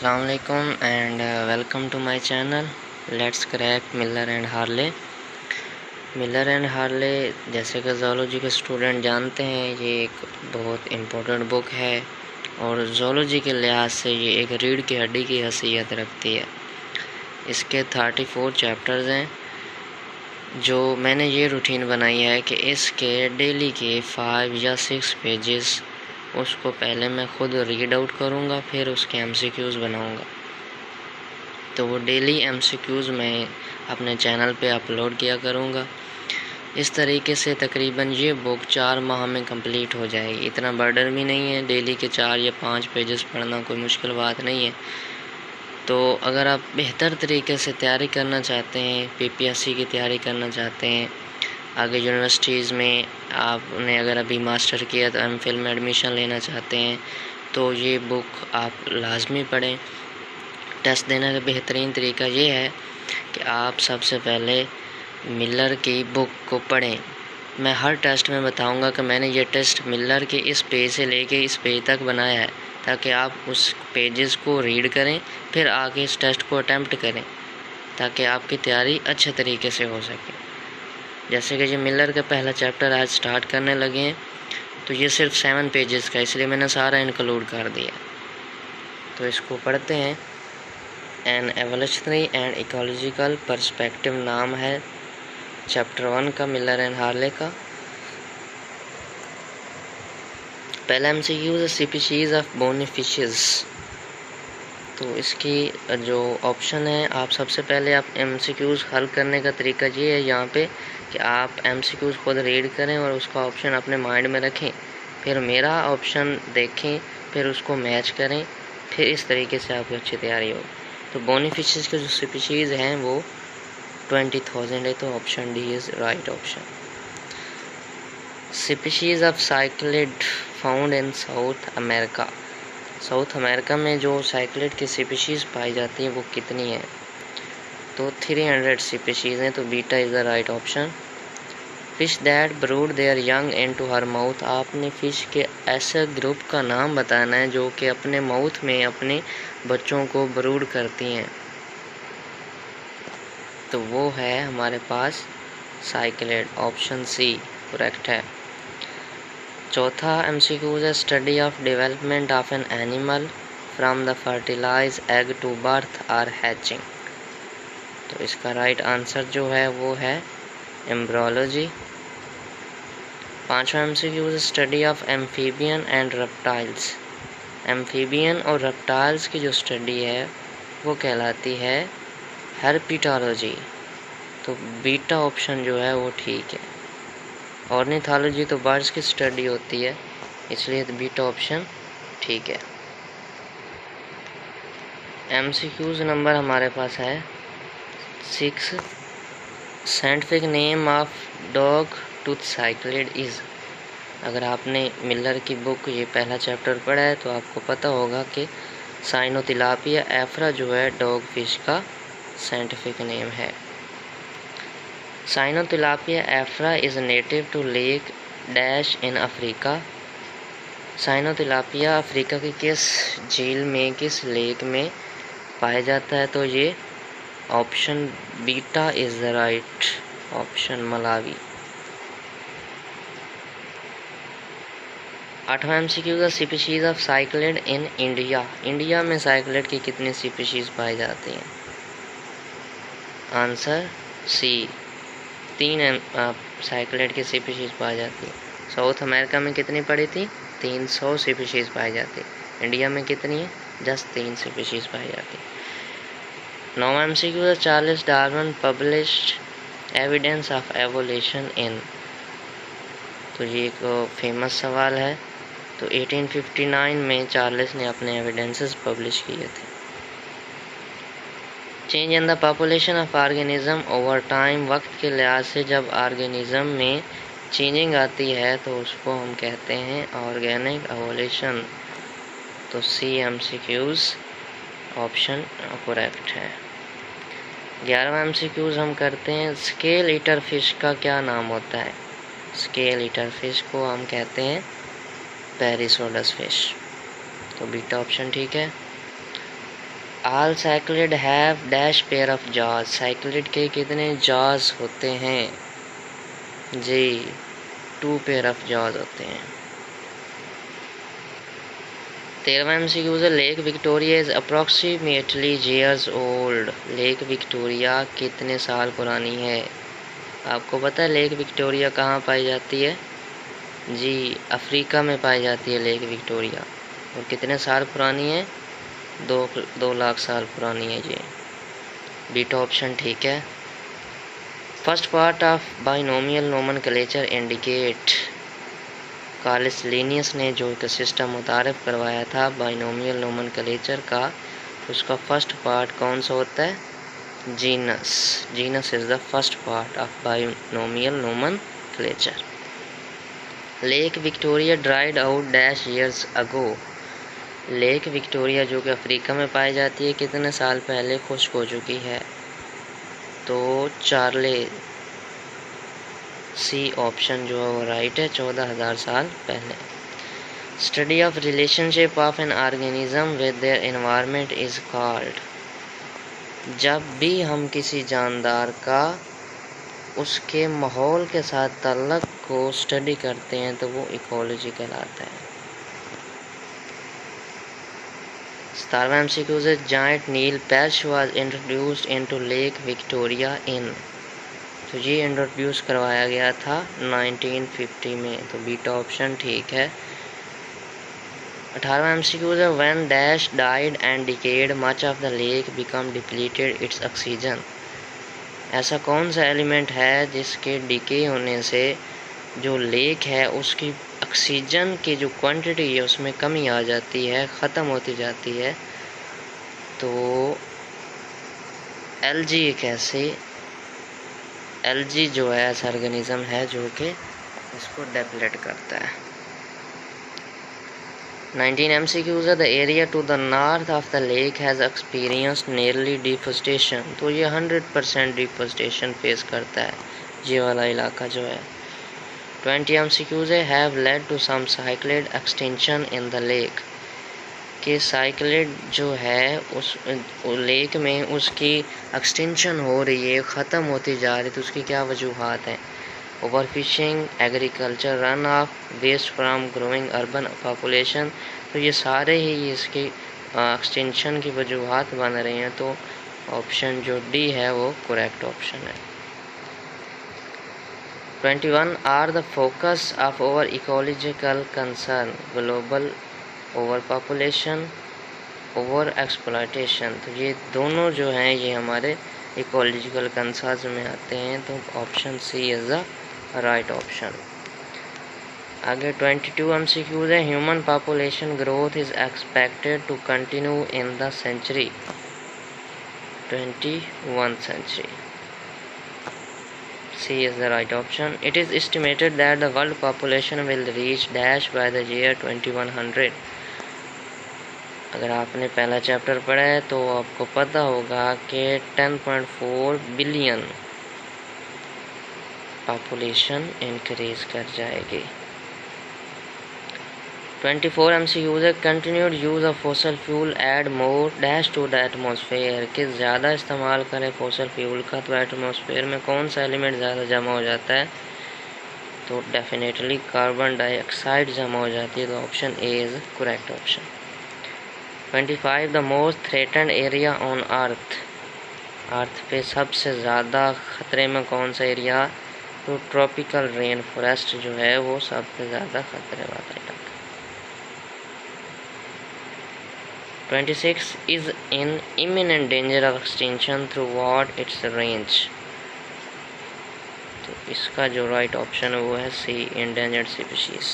अस्सलाम वालेकुम and welcome to my channel let's crack Miller and Harley. Miller and Harley जैसे कि zoology के स्टूडेंट जानते हैं, ये एक बहुत इम्पोर्टेंट बुक है और ज़ूलॉजी के लिहाज से ये एक रीढ़ की हड्डी की हैसियत रखती है। इसके 34 चैप्टर्स हैं। जो मैंने ये रूटीन बनाई है कि इसके डेली के 5 या 6 पेजेस उसको पहले मैं ख़ुद रीड आउट करूँगा, फिर उसके MCQs बनाऊँगा। तो वो डेली MCQs मैं अपने चैनल पे अपलोड किया करूँगा। इस तरीके से तकरीबन ये बुक 4 माह में कंप्लीट हो जाएगी। इतना बर्डन भी नहीं है, डेली के 4 या 5 पेजेस पढ़ना कोई मुश्किल बात नहीं है। तो अगर आप बेहतर तरीके से तैयारी करना चाहते हैं, PPSC की तैयारी करना चाहते हैं, आगे यूनिवर्सिटीज़ में आपने अगर अभी मास्टर किया तो MPhil में एडमिशन लेना चाहते हैं, तो ये बुक आप लाजमी पढ़ें। टेस्ट देने का बेहतरीन तरीका ये है कि आप सबसे पहले मिलर की बुक को पढ़ें। मैं हर टेस्ट में बताऊंगा कि मैंने ये टेस्ट मिलर के इस पेज से लेके इस पेज तक बनाया है, ताकि आप उस पेजेस को रीड करें, फिर आगे इस टेस्ट को अटैम्प्ट करें, ताकि आपकी तैयारी अच्छे तरीके से हो सके। जैसे कि ये मिलर का पहला चैप्टर आज स्टार्ट करने लगे हैं, तो ये सिर्फ 7 पेजेस का, इसलिए मैंने सारा इंक्लूड कर दिया। तो इसको पढ़ते हैं। An evolutionary and ecological perspective नाम है चैप्टर 1 का, मिलर एंड हार्ले का। पहला MCQ species of bony fishes. तो इसकी जो ऑप्शन है, आप सबसे पहले आप MCQs हल करने का तरीका ये है यहाँ पे कि आप MCQs खुद रीड करें और उसका ऑप्शन अपने माइंड में रखें, फिर मेरा ऑप्शन देखें, फिर उसको मैच करें, फिर इस तरीके से आपकी अच्छी तैयारी हो। तो बोनी फिशेस के जो स्पीशीज़ हैं वो 20,000 है, तो option D is right option. Species of cichlid found in South America. South America में जो साइक्लिड की स्पीशीज़ पाई जाती हैं वो कितनी है? तो 300 स्पीशीज़ हैं, तो beta is the right option. Fish that brood there young into her mouth. आपने फ़िश के ऐसे ग्रुप का नाम बताना है जो कि अपने माउथ में अपने बच्चों को ब्रूड करती हैं, तो वो है हमारे पास साइक्लिड, ऑप्शन सी करेक्ट है। चौथा MCQ है study of development of an animal from the fertilize egg to birth or hatching. तो इसका राइट आंसर जो है वो है एम्ब्रियोलॉजी। पांचवा MCQ study of amphibian and reptiles. Amphibian और रेप्टाइल्स की जो स्टडी है वो कहलाती है हर्पिटोलॉजी, तो बीटा ऑप्शन जो है वो ठीक है। ऑर्निथोलॉजी तो बर्ड्स की स्टडी होती है, इसलिए तो बीटा ऑप्शन ठीक है। MCQs नंबर हमारे पास है 6। Scientific name of dog tooth cichlid is. अगर आपने मिलर की बुक ये पहला चैप्टर पढ़ा है तो आपको पता होगा कि साइनोतिलापिया एफ्रा जो है डॉग फिश का साइंटिफिक नेम है। Cynotilapia afra is native to lake dash in Africa. Cynotilapia Africa की किस झील में, किस लेक में पाया जाता है? तो ये option beta is the right option, Malawi. 8वां MCQ का species of cichlid in India. India में साइक्लिड की कितनी स्पीशीज़ पाई जाती हैं? आंसर सी, 3 साइक्लिड की स्पीशीज़ पाई जाती है। साउथ अमेरिका में कितनी पड़ी थी? 300 स्पीशीज़ पाई जाती है। इंडिया में कितनी है? जस्ट 3 स्पीशीज़ पाई जाती है। 9वां MCQ Charles Darwin published evidence of evolution in. तो ये एक फेमस सवाल है। तो 1859 में चार्ल्स ने अपने एविडेंसेस पब्लिश किए थे। Change in the population of organism over time. वक्त के लिहाज से जब ऑर्गेनिज्म में चेंजिंग आती है तो उसको हम कहते हैं ऑर्गेनिक एवोल्यूशन। तो सी MCQs ऑप्शन करेक्ट है। 11वां MCQs हम करते हैं स्केल ईटर फिश का क्या नाम होता है? स्केल ईटर फिश को हम कहते हैं पेरिसोडस फिश, तो बीटा ऑप्शन ठीक है। All cichlid have dash pair of jaws, cichlid के कितने जॉज होते हैं जी, 2 पेयर ऑफ जॉज होते हैं। 13वां MCQ है lake Victoria is approximately years old, lake Victoria कितने साल पुरानी है। आपको पता है लेक विक्टोरिया कहाँ पाई जाती है जी, अफ्रीका में पाई जाती है लेक विक्टोरिया, और कितने साल पुरानी है, 2 लाख साल पुरानी है जी। बीटा ऑप्शन ठीक है। First part of binomial nomenclature indicate, Carolus Linnaeus ने जो एक सिस्टम मुतारिफ करवाया था बाइनोमियल नोमेनक्लेचर का, उसका फर्स्ट पार्ट कौन सा होता है, genus. Genus is the first part of binomial nomenclature. Lake Victoria dried out dash years ago, lake Victoria जो कि अफ्रीका में पाई जाती है कितने साल पहले खुश्क हो चुकी है, तो चार्ले सी ऑप्शन जो है वो राइट है, 14,000 साल पहले। Study of relationship of an organism with their environment is called, जब भी हम किसी जानदार का उसके माहौल के साथ ताल्लुक को स्टडी करते हैं तो वो इकोलॉजी कहलाता है। 17वां MCQ है giant Nile perch was introduced into lake Victoria in, तो ये इंट्रोड्यूस करवाया गया था 1950 में, तो बीटा ऑप्शन ठीक है। 18वां MCQ है when dash died and decade much of the lake become depleted it's oxygen, ऐसा कौन सा एलिमेंट है जिसके डिके होने से जो लेक है उसकी ऑक्सीजन की जो क्वांटिटी है उसमें कमी आ जाती है, ख़त्म होती जाती है, तो एलजी एक ऐसे एलजी जो है ऐसा ऑर्गेनिज्म है जो कि इसको डेप्लेट करता है। 19 MCQs है the area to the north of the lake has experienced nearly deforestation, तो ये 100% डिफोरेस्टेशन फेस करता है ये वाला इलाका जो है। 20 MCQs है have led to some cichlid extinction in the lake, कि साइक्लिड जो है उस लेक में उसकी एक्सटेंशन हो रही है, ख़त्म होती जा रही है, तो उसकी क्या वजूहात हैं, over fishing, agriculture, run off, waste from growing urban population, तो ये सारे ही इसकी एक्सटेंशन की वजूहात बन रही हैं, तो ऑप्शन जो डी है वो करेक्ट ऑप्शन है। 21 are the focus of over ecological concern, global over population, over exploitation, तो ये दोनों जो हैं ये हमारे इकोलॉजिकल कंसर्न में आते हैं, तो option C is the right option. आगे 22 MCQ है human population growth is expected to continue in the century 21st century, C is the right option. It is estimated that the world population will reach dash by the year 2100, अगर आपने पहला chapter पढ़ा है तो आपको पता होगा कि 10.4 बिलियन पॉपुलेशन इंक्रीज कर जाएगी। 24 MCQ है continued use of fossil fuel add more dash to the atmosphere, कि ज़्यादा इस्तेमाल करें फॉसल फ्यूल का तो एटमॉस्फेयर में कौन सा एलिमेंट ज़्यादा जमा हो जाता है, तो डेफिनेटली कार्बन डाइऑक्साइड जमा हो जाती है, तो option A is correct option. 25 the most threatened area on earth, earth पे सबसे ज़्यादा ख़तरे में कौन सा एरिया, तो ट्रॉपिकल रेन फॉरेस्ट जो है वो सबसे ज़्यादा ख़तरे वाला इलाका। 26 is in imminent danger of extinction throughout its range, तो इसका जो राइट ऑप्शन है वो है सी endangered species।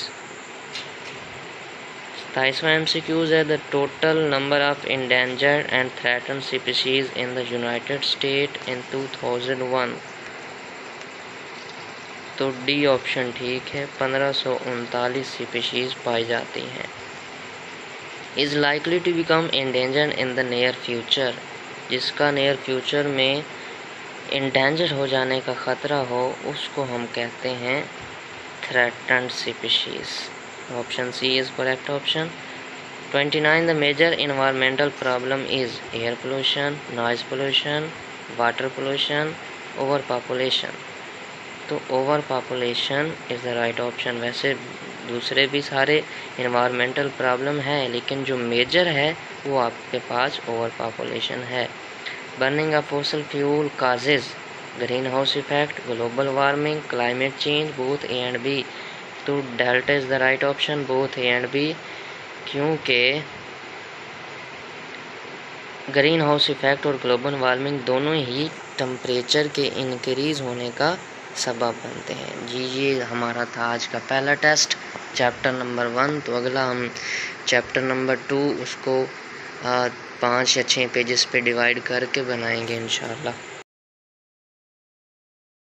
27वां MCQ है the total number of endangered and threatened species in the United States in 2001, तो डी ऑप्शन ठीक है, 1539 स्पीशीज पाई जाती हैं। Is likely to become endangered in the near future, जिसका नियर फ्यूचर में इंडेंजर हो जाने का ख़तरा हो उसको हम कहते हैं threatened species, option C is correct option. 29 the major environmental problem is air pollution, noise pollution, water pollution, overpopulation. तो overpopulation is the right option. वैसे दूसरे भी सारे इन्वायरमेंटल प्रॉब्लम है, लेकिन जो मेजर है वो आपके पास ओवर पॉपुलेशन है। Burning of fossil fuel causes greenhouse effect, global warming, climate change, both A and B. तो delta is the right option, both A and B, क्योंकि ग्रीन हाउस इफेक्ट और global warming दोनों ही temperature के increase होने का सबब बनते हैं। जी ये हमारा था आज का पहला टेस्ट, चैप्टर नंबर 1। तो अगला हम चैप्टर नंबर 2 उसको 5 या 6 पेजेस पे डिवाइड करके बनाएंगे इंशाल्लाह।